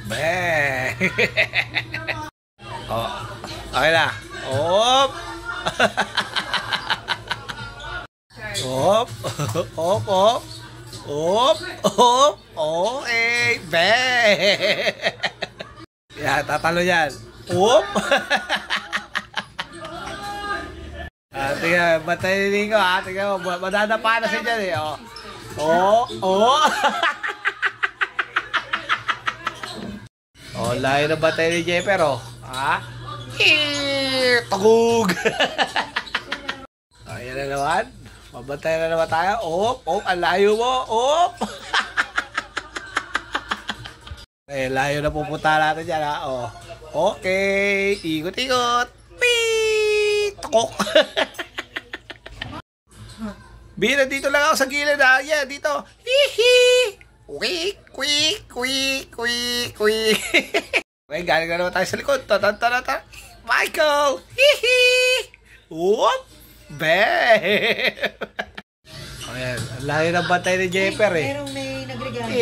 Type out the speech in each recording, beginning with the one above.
Bang! Oh, okay na. Op! Op! Op! Op! Op! Op! Okay! Bang! Yan, tatalo yan. Op! Tingnan, batayin ko ha. Tingnan mo, madadapa na siya dyan eh. Oh! Oh! Oh, layo na batay ni Jeffer, oh. Ha? Tagug! Ayan na naman. Mabantay na naman tayo. Op! Op! Ang layo mo! Op! Eh, layo na pupunta natin dyan, ha? Oh. Okay. Ikot-ikot. Wee! Takok! Bira, dito lang ako sa gilid, ha? Yeah, dito. Hihi! Quick, quick, quick, quick, quick. Okay, galing na naman tayo sa likod. Tatan. Michael! Hihi! Whoop! Bam! Ayan, ang layo ng bantay ni Jeffer eh. Merong may nagregalo.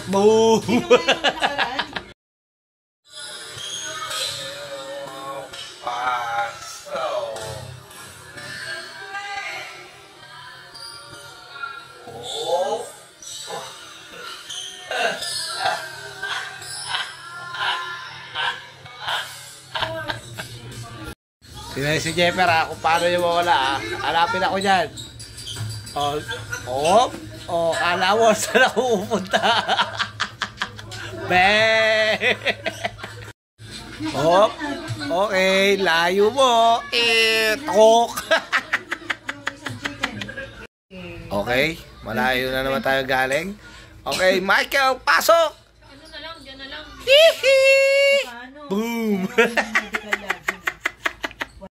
Boom! Sino nga yung nakaraan? Sinay si Jeffer ha, kung paano yung mawala ha. Hanapin ako dyan. Oh, kala mo saan ako pupunta. Bang! Op, okay, layo mo. Tok! Okay, malayo na naman tayo galing. Okay, Michael, pasok! Ano na lang, dyan na lang. Hihi! Paano? Boom!